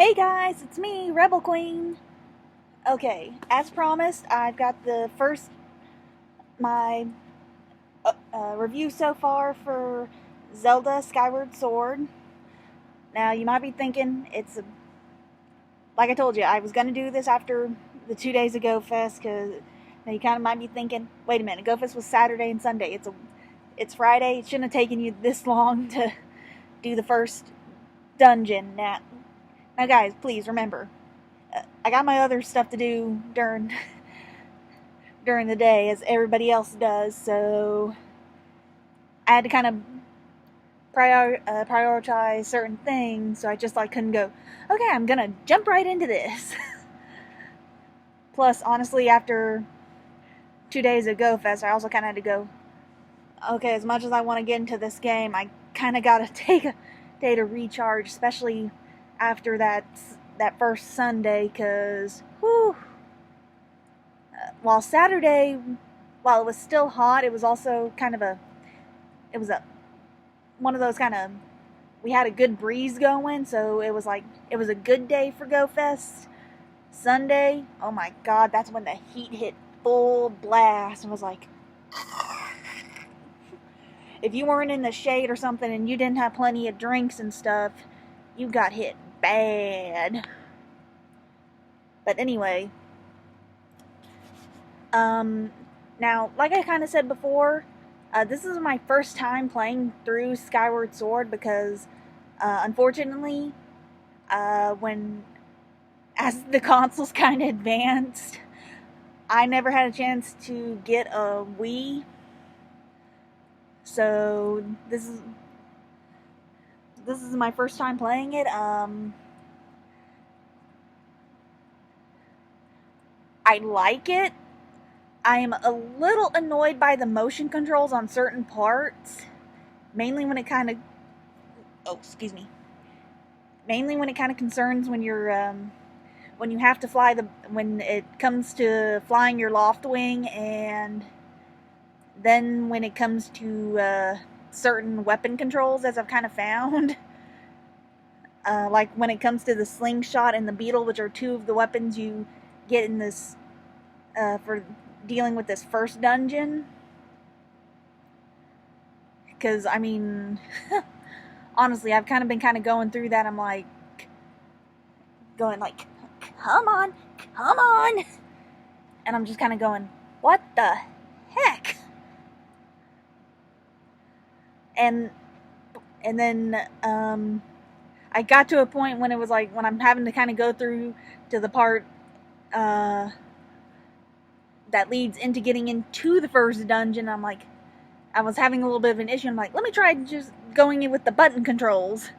Hey guys, it's me, RebelQueen. Okay, as promised, I've got my review so far for Zelda Skyward Sword. Now, you might be thinking, like I told you, I was going to do this after the 2 days of Go Fest, because now you kind of might be thinking, wait a minute, Go Fest was Saturday and Sunday. It's Friday. It shouldn't have taken you this long to do the first dungeon. Now guys, please remember, I got my other stuff to do during the day, as everybody else does, so I had to kind of prioritize certain things, so I just couldn't go, okay, I'm gonna jump right into this. Plus, honestly, after 2 days of Go Fest, I also kind of had to go, okay, as much as I want to get into this game, I kind of gotta take a day to recharge, especially after that first Sunday, because while Saturday, while it was still hot, it was also kind of one of those kind of, we had a good breeze going, so it was a good day for Go Fest. Sunday, oh my god, that's when the heat hit full blast and was like, if you weren't in the shade or something and you didn't have plenty of drinks and stuff, you got hit bad. But anyway, now, like I kind of said before, this is my first time playing through Skyward Sword because, unfortunately, as the consoles kind of advanced, I never had a chance to get a Wii. So this is my first time playing it. I like it. I am a little annoyed by the motion controls on certain parts, mainly when it kind of concerns when you're when you have to fly when it comes to flying your loft wing, and then when it comes to certain weapon controls, as I've kind of found. Like when it comes to the slingshot and the beetle, which are two of the weapons you get in this for dealing with this first dungeon. Because, I mean, honestly, I've kind of been going through that. I'm going like, come on. And I'm just kind of going, what the heck? And then I got to a point when it was when I'm having to kind of go through to the part that leads into getting into the first dungeon. I was having a little bit of an issue. I'm like, let me try just going in with the button controls,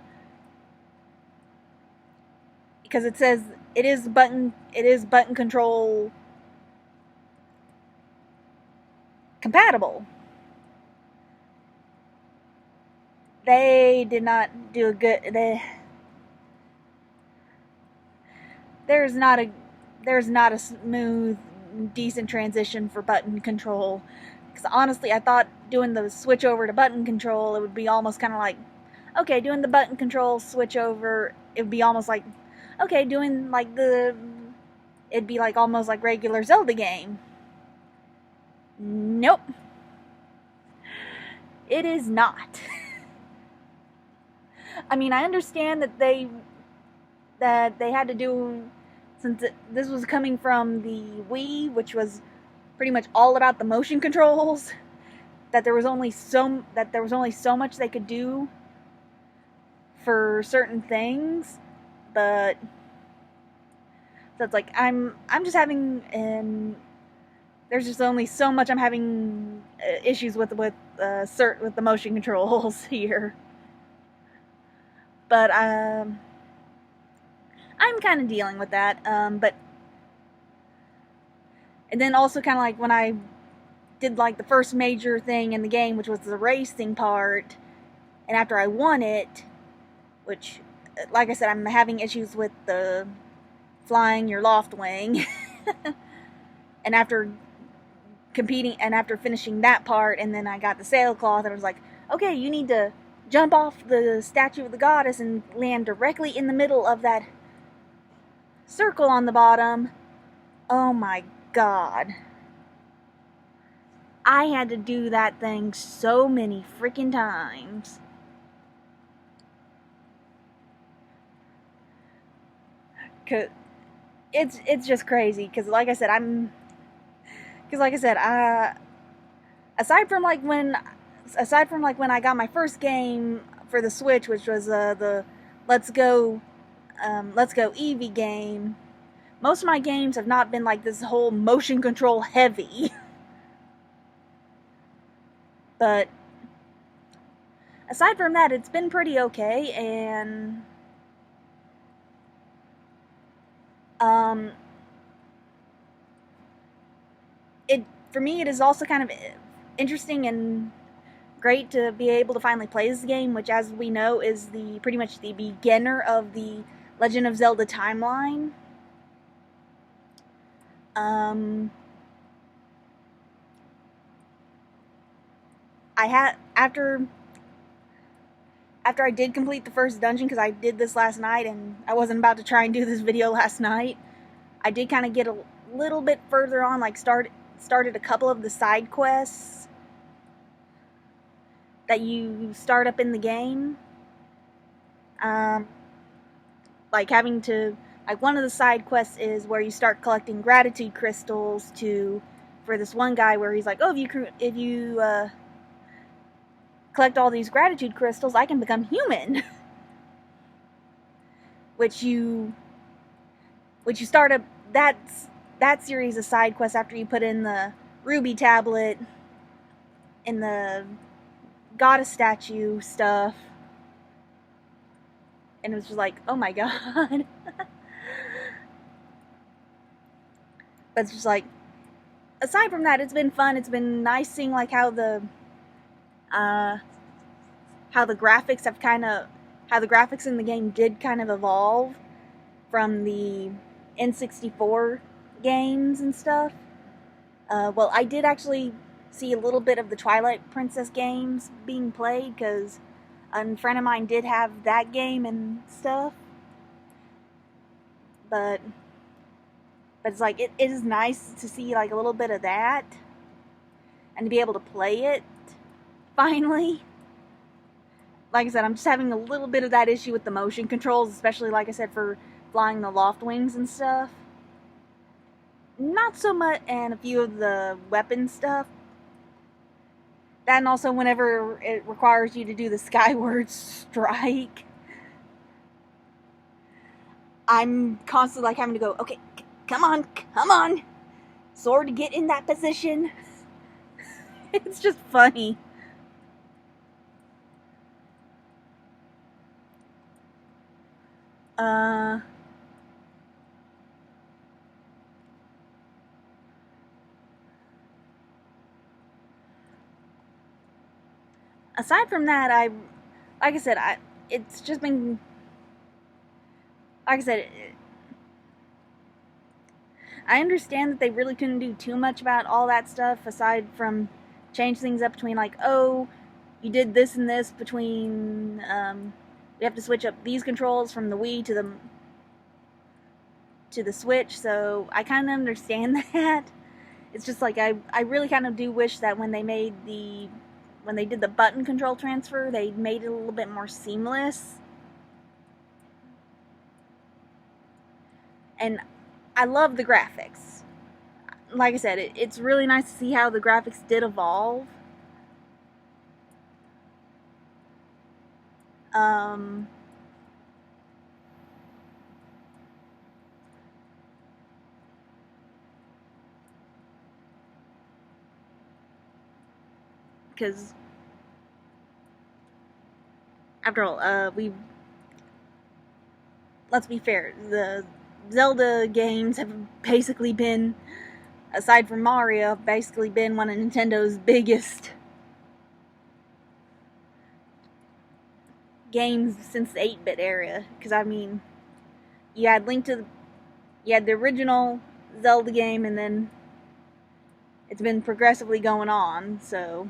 because it says it is button control compatible. They did not do a good. There's not a smooth, decent transition for button control. Because honestly, I thought doing the switch over to button control, it would be almost kind of like, okay, doing the button control switch over, it would be almost like, okay, doing it'd be almost like regular Zelda game. Nope. It is not. I mean, I understand that they had to do, since this was coming from the Wii, which was pretty much all about the motion controls, that there was only so much they could do for certain things. But so it's I'm just having, and there's just only so much I'm having issues with the motion controls here. But I'm kind of dealing with that. But and then also kind of when I did the first major thing in the game, which was the racing part, and after I won it, which, like I said, I'm having issues with the flying your loft wing. And after competing, and after finishing that part, and then I got the sailcloth, and I was like, okay, you need to jump off the statue of the goddess and land directly in the middle of that circle on the bottom. Oh my god. I had to do that thing so many freaking times. Cause it's just crazy. Cause like I said, aside from like when I got my first game for the Switch, which was the Let's Go Eevee game, most of my games have not been like this whole motion control heavy. But aside from that, it's been pretty okay, and for me, it is also kind of interesting and great to be able to finally play this game, which, as we know, is pretty much the beginner of the Legend of Zelda timeline. After I did complete the first dungeon, because I did this last night, and I wasn't about to try and do this video last night, I did kind of get a little bit further on, like started a couple of the side quests that you start up in the game. Like one of the side quests is where you start collecting gratitude crystals for this one guy, where he's like, oh, if you collect all these gratitude crystals, I can become human. which you start up that series of side quests after you put in the ruby tablet in the goddess statue stuff. And it was just like, oh my god. But it's just like, aside from that, it's been fun. It's been nice seeing like how the graphics in the game did kind of evolve from the N64 games and stuff. Well, I did actually see a little bit of the Twilight Princess games being played, because a friend of mine did have that game and stuff. But it's like, it is nice to see like a little bit of that and to be able to play it finally. Like I said, I'm just having a little bit of that issue with the motion controls, especially, like I said, for flying the loft wings and stuff. Not so much, and a few of the weapon stuff. That, and also whenever it requires you to do the Skyward Strike, I'm constantly like having to go, okay, come on, sword, get in that position. It's just funny. Aside from that, it's just been, like I said, I understand that they really couldn't do too much about all that stuff, aside from change things up between, like, oh, you did this and this between, we have to switch up these controls from the Wii to the Switch, so I kind of understand that. It's just like, I really kind of do wish that when they did the button control transfer, they made it a little bit more seamless. And I love the graphics. Like I said, it's really nice to see how the graphics did evolve. Because after all, let's be fair, the Zelda games have basically been, aside from Mario, basically been one of Nintendo's biggest games since the 8-bit era. Because, I mean, you had the original Zelda game, and then it's been progressively going on, so,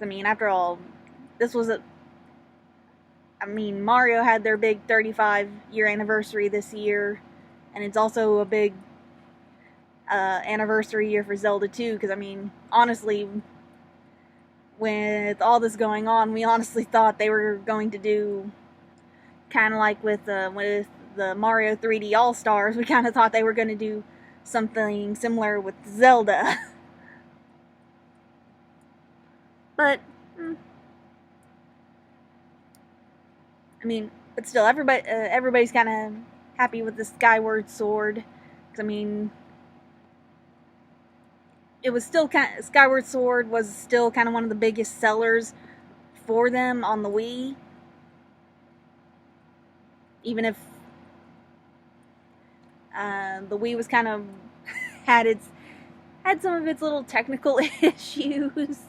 I mean, after all, this was I mean, Mario had their big 35-year anniversary this year, and it's also a big anniversary year for Zelda too, because I mean, honestly, with all this going on, we honestly thought they were going to do kind of like with the Mario 3D All-Stars, we kind of thought they were going to do something similar with Zelda. But, I mean, but still, everybody's kind of happy with the Skyward Sword. Because, I mean, it was still Skyward Sword was still kind of one of the biggest sellers for them on the Wii. Even if the Wii was kind of had some of its little technical issues.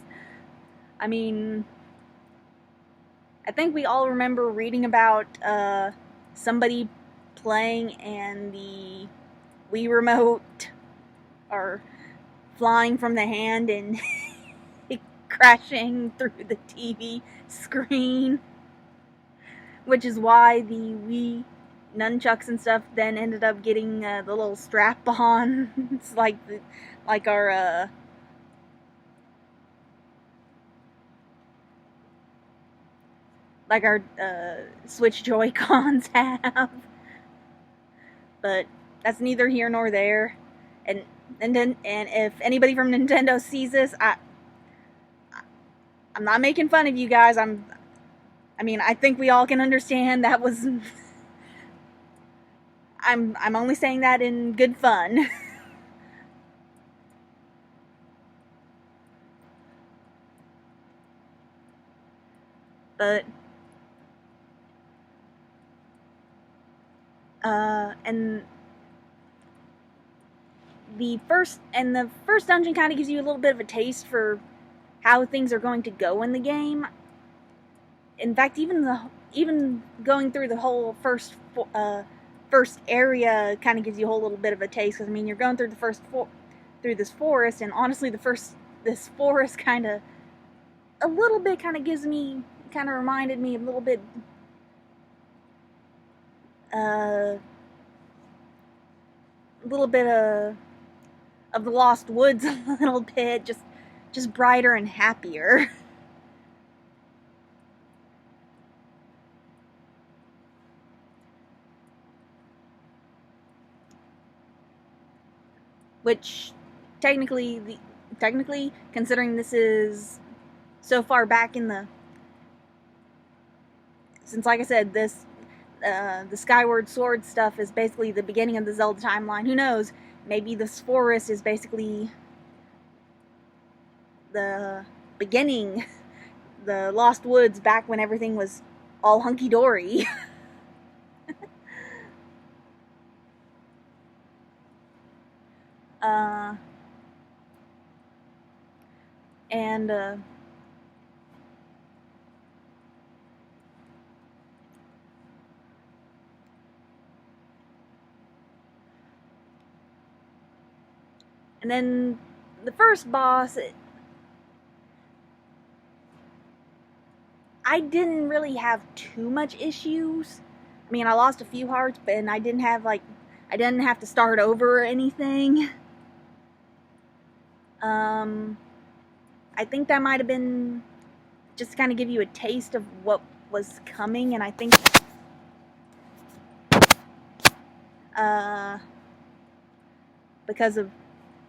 I mean, I think we all remember reading about somebody playing and the Wii remote or flying from the hand and crashing through the TV screen, which is why the Wii nunchucks and stuff then ended up getting the little strap-ons, like our Switch Joy-Cons have. But that's neither here nor there. And if anybody from Nintendo sees this, I'm not making fun of you guys. I mean, I think we all can understand that was. I'm only saying that in good fun. But and the first dungeon kind of gives you a little bit of a taste for how things are going to go in the game. In fact, even going through the whole first area kind of gives you a whole little bit of a taste. Because I mean, you're going through through this forest, and honestly, this forest kind of reminded me a little bit. A little bit of the Lost Woods, a little bit, just brighter and happier. Which technically, considering this is so far back since like I said, this the Skyward Sword stuff is basically the beginning of the Zelda timeline. Who knows? Maybe this forest is basically the beginning, the Lost Woods back when everything was all hunky-dory. And then the first boss, I didn't really have too much issues. I mean, I lost a few hearts, but I didn't have to start over or anything. I think that might have been just to kind of give you a taste of what was coming, and I think because of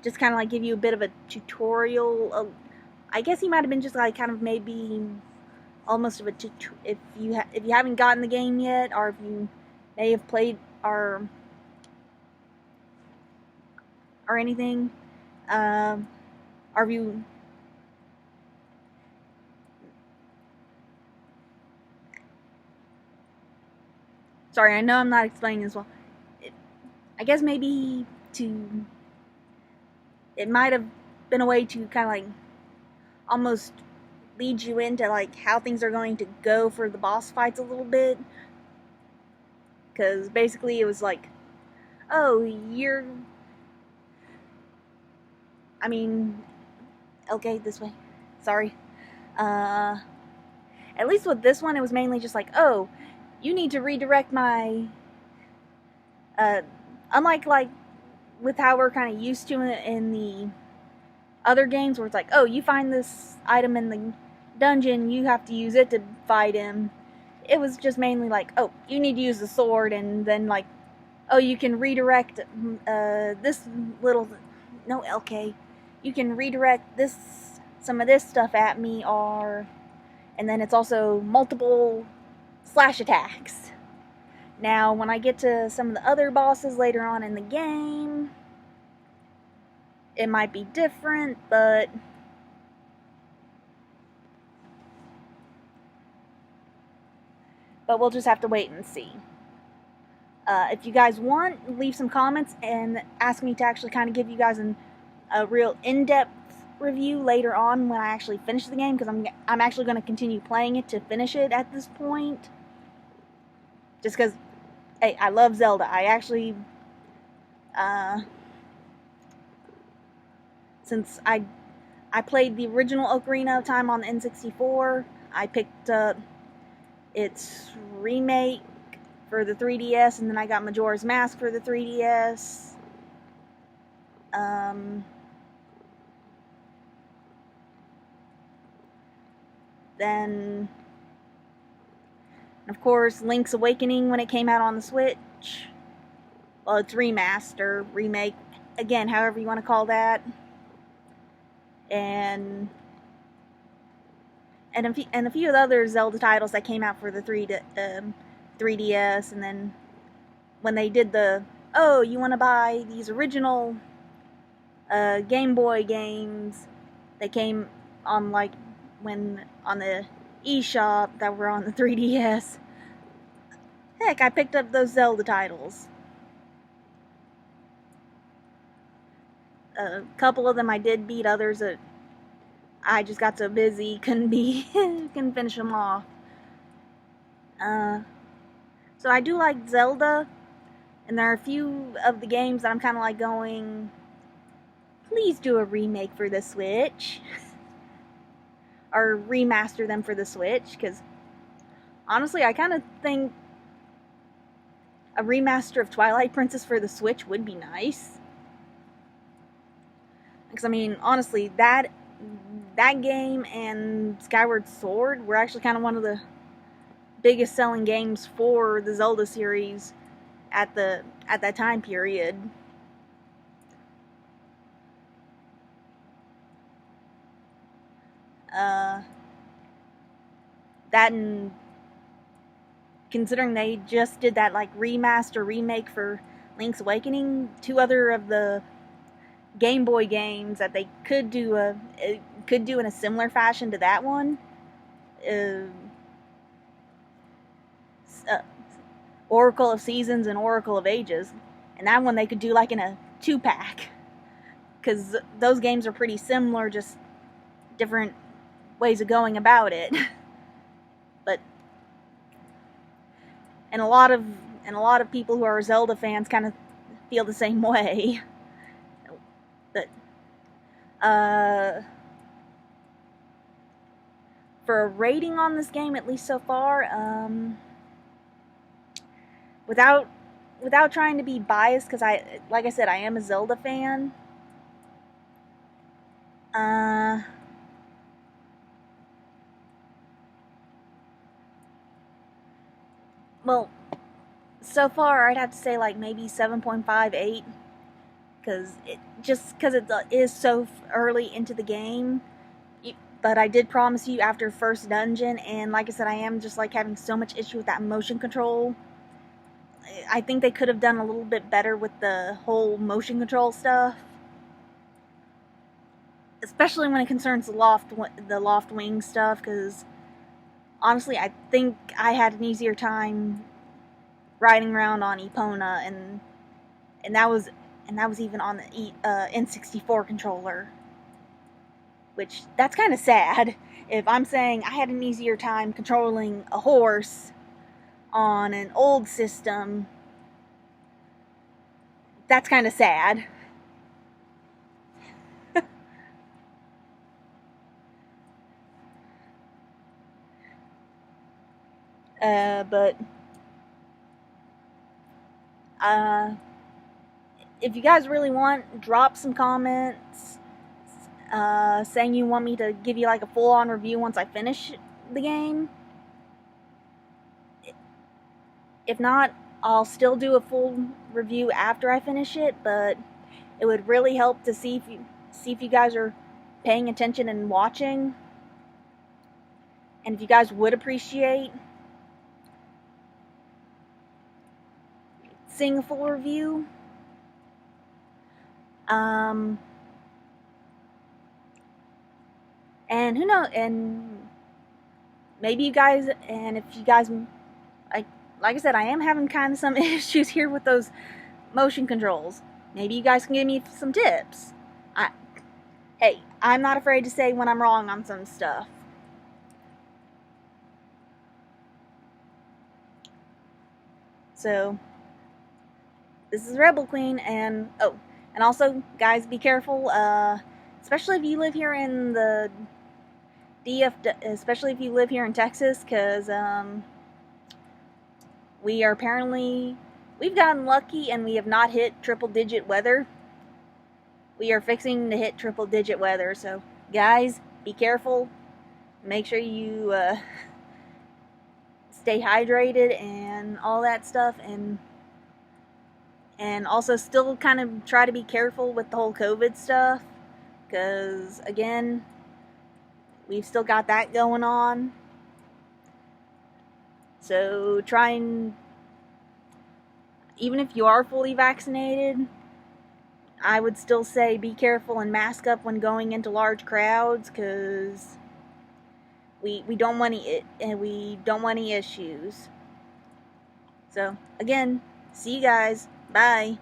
just kind of like give you a bit of a tutorial. I guess he might have been just like kind of maybe almost of a if you haven't gotten the game yet, or if you may have played or anything, or if you sorry, I know I'm not explaining this well. I guess maybe it might have been a way to kind of like almost lead you into like how things are going to go for the boss fights a little bit, because basically it was like, oh, okay, this way, sorry, At least with this one, it was mainly just like, oh, you need to redirect my... unlike, like, with how we're kind of used to in the other games, where it's like, oh, you find this item in the dungeon, you have to use it to fight him. It was just mainly like, oh, you need to use the sword, and then, like, oh, you can redirect this little... No, LK. You can redirect some of this stuff at me, or... And then it's also multiple slash attacks. Now, when I get to some of the other bosses later on in the game, it might be different, but... But we'll just have to wait and see. If you guys want, leave some comments and ask me to actually kind of give you guys a real in-depth review later on when I actually finish the game, because I'm actually going to continue playing it to finish it at this point. Just because, hey, I love Zelda. I actually, since I played the original Ocarina of Time on the N64, I picked up its remake for the 3DS, and then I got Majora's Mask for the 3DS. Then, of course, Link's Awakening when it came out on the Switch. Well, it's remaster, remake, again, however you want to call that. And a few of the other Zelda titles that came out for the 3DS, and then when they did the, oh, you want to buy these original Game Boy games, they came on, like, when on the eShop that were on the 3DS. Heck, I picked up those Zelda titles. A couple of them I did beat, others that I just got so busy, couldn't finish them off. So I do like Zelda, and there are a few of the games that I'm kind of like going, please do a remake for the Switch. Or remaster them for the Switch, because honestly, I kind of think a remaster of Twilight Princess for the Switch would be nice. Because, I mean, honestly, that game and Skyward Sword were actually kind of one of the biggest selling games for the Zelda series at that time period. That, and considering they just did that, like, remaster remake for Link's Awakening, two other of the Game Boy games that they could do in a similar fashion to that one, Oracle of Seasons and Oracle of Ages, and that one they could do like in a 2-pack, because those games are pretty similar, just different ways of going about it. But and a lot of people who are Zelda fans kind of feel the same way. But for a rating on this game, at least so far, without trying to be biased, because like I said, I am a Zelda fan. Well, so far I'd have to say like maybe 7.58, because it is so early into the game. But I did promise you after first dungeon, and like I said, I am just like having so much issue with that motion control. I think they could have done a little bit better with the whole motion control stuff, especially when it concerns the loft wing stuff, because honestly, I think I had an easier time riding around on Epona, and that was even on the N64 controller, which that's kind of sad. If I'm saying I had an easier time controlling a horse on an old system, that's kind of sad. But if you guys really want, drop some comments saying you want me to give you like a full-on review once I finish the game. If not, I'll still do a full review after I finish it, but it would really help to see if you guys are paying attention and watching, and if you guys would appreciate seeing a full review. And who knows, and maybe you guys, and if you guys, like I said, I am having kind of some issues here with those motion controls. Maybe you guys can give me some tips. Hey, I'm not afraid to say when I'm wrong on some stuff. So, this is RebelQueen, and and also, guys, be careful, especially if you live here in the especially if you live here in Texas, because we've gotten lucky and we have not hit triple-digit weather. We are fixing to hit triple-digit weather, so guys, be careful. Make sure you stay hydrated and all that stuff, and also still kind of try to be careful with the whole COVID stuff, because again, we've still got that going on. So try and, even if you are fully vaccinated, I would still say be careful and mask up when going into large crowds, because we don't want any issues. So again, see you guys. Bye.